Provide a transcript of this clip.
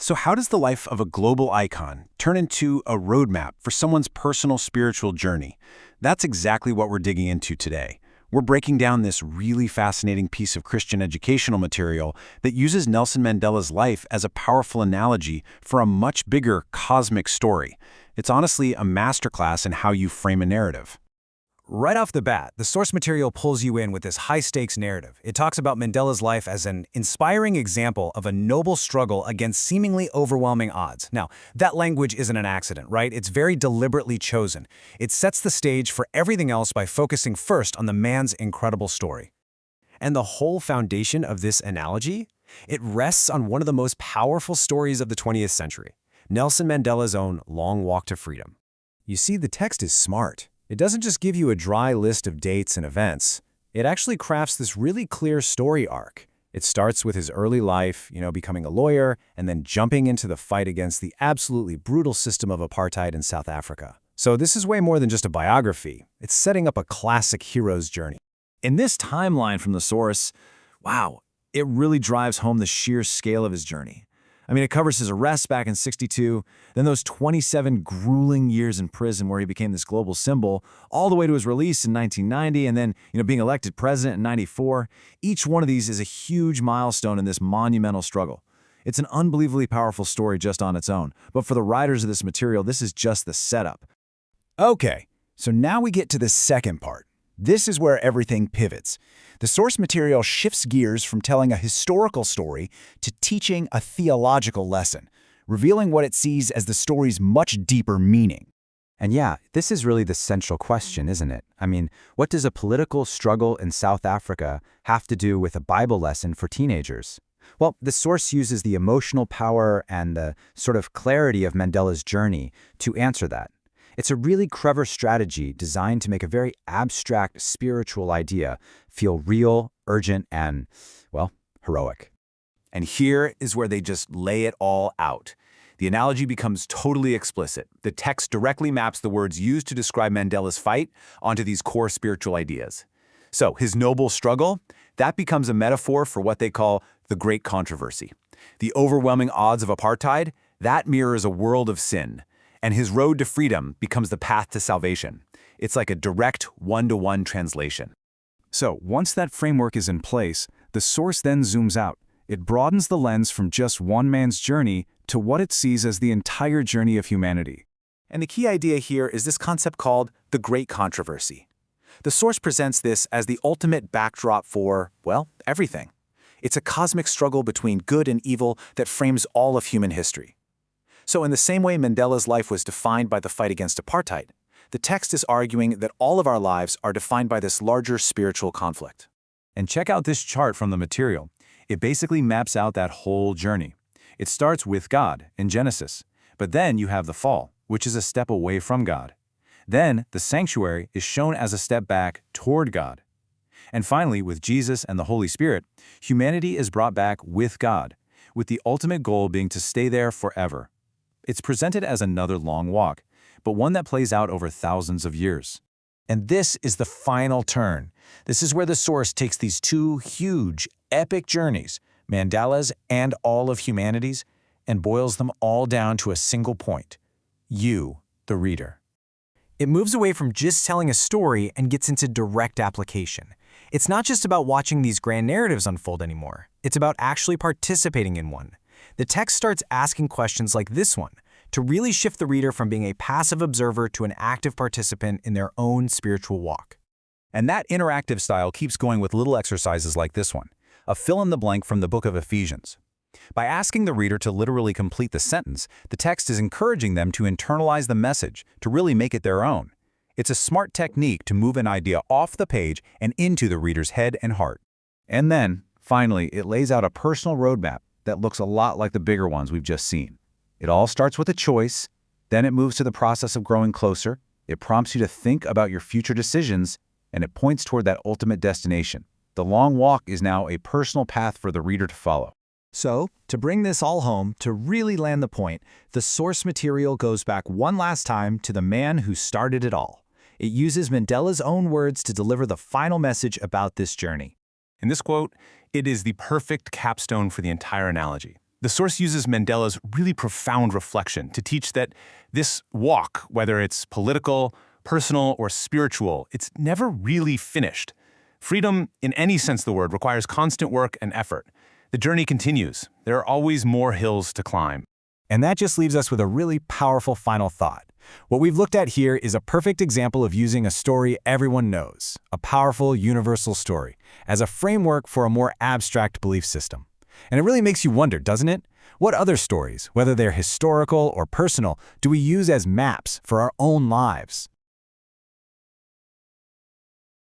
So how does the life of a global icon turn into a roadmap for someone's personal spiritual journey? That's exactly what we're digging into today. We're breaking down this really fascinating piece of Christian educational material that uses Nelson Mandela's life as a powerful analogy for a much bigger cosmic story. It's honestly a masterclass in how you frame a narrative. Right off the bat, the source material pulls you in with this high-stakes narrative. It talks about Mandela's life as an inspiring example of a noble struggle against seemingly overwhelming odds. Now, that language isn't an accident, right? It's very deliberately chosen. It sets the stage for everything else by focusing first on the man's incredible story. And the whole foundation of this analogy? It rests on one of the most powerful stories of the 20th century, Nelson Mandela's own Long Walk to Freedom. You see, the text is smart. It doesn't just give you a dry list of dates and events. It actually crafts this really clear story arc. It starts with his early life, becoming a lawyer, and then jumping into the fight against the absolutely brutal system of apartheid in South Africa. So this is way more than just a biography. It's setting up a classic hero's journey. In this timeline from the source, wow, it really drives home the sheer scale of his journey. It covers his arrest back in '62, then those 27 grueling years in prison where he became this global symbol, all the way to his release in 1990, and then, being elected president in '94. Each one of these is a huge milestone in this monumental struggle. It's an unbelievably powerful story just on its own, but for the writers of this material, this is just the setup. Okay, so now we get to the second part. This is where everything pivots. The source material shifts gears from telling a historical story to teaching a theological lesson, revealing what it sees as the story's much deeper meaning. And yeah, this is really the central question, isn't it? What does a political struggle in South Africa have to do with a Bible lesson for teenagers? Well, the source uses the emotional power and the sort of clarity of Mandela's journey to answer that. It's a really clever strategy designed to make a very abstract spiritual idea feel real, urgent, and, well, heroic. And here is where they just lay it all out. The analogy becomes totally explicit. The text directly maps the words used to describe Mandela's fight onto these core spiritual ideas. So his noble struggle, that becomes a metaphor for what they call the great controversy. The overwhelming odds of apartheid, that mirrors a world of sin. And his road to freedom becomes the path to salvation. It's like a direct one-to-one translation. So once that framework is in place, the source then zooms out. It broadens the lens from just one man's journey to what it sees as the entire journey of humanity. And the key idea here is this concept called the great controversy. The source presents this as the ultimate backdrop for, well, everything. It's a cosmic struggle between good and evil that frames all of human history. So in the same way Mandela's life was defined by the fight against apartheid, the text is arguing that all of our lives are defined by this larger spiritual conflict. And check out this chart from the material. It basically maps out that whole journey. It starts with God in Genesis, but then you have the fall, which is a step away from God. Then the sanctuary is shown as a step back toward God. And finally, with Jesus and the Holy Spirit, humanity is brought back with God, with the ultimate goal being to stay there forever. It's presented as another long walk, but one that plays out over thousands of years. And this is the final turn. This is where the source takes these two huge, epic journeys, Mandela's and all of humanity's, and boils them all down to a single point: you, the reader. It moves away from just telling a story and gets into direct application. It's not just about watching these grand narratives unfold anymore. It's about actually participating in one. The text starts asking questions like this one, to really shift the reader from being a passive observer to an active participant in their own spiritual walk. And that interactive style keeps going with little exercises like this one, a fill-in-the-blank from the book of Ephesians. By asking the reader to literally complete the sentence, the text is encouraging them to internalize the message, to really make it their own. It's a smart technique to move an idea off the page and into the reader's head and heart. And then, finally, it lays out a personal roadmap that looks a lot like the bigger ones we've just seen. It all starts with a choice, then it moves to the process of growing closer, it prompts you to think about your future decisions, and it points toward that ultimate destination. The long walk is now a personal path for the reader to follow. So, to bring this all home, to really land the point, the source material goes back one last time to the man who started it all. It uses Mandela's own words to deliver the final message about this journey. In this quote, it is the perfect capstone for the entire analogy. The source uses Mandela's really profound reflection to teach that this walk, whether it's political, personal, or spiritual, it's never really finished. Freedom, in any sense of the word, requires constant work and effort. The journey continues. There are always more hills to climb. And that just leaves us with a really powerful final thought. What we've looked at here is a perfect example of using a story everyone knows, a powerful, universal story, as a framework for a more abstract belief system. And it really makes you wonder, doesn't it? What other stories, whether they're historical or personal, do we use as maps for our own lives?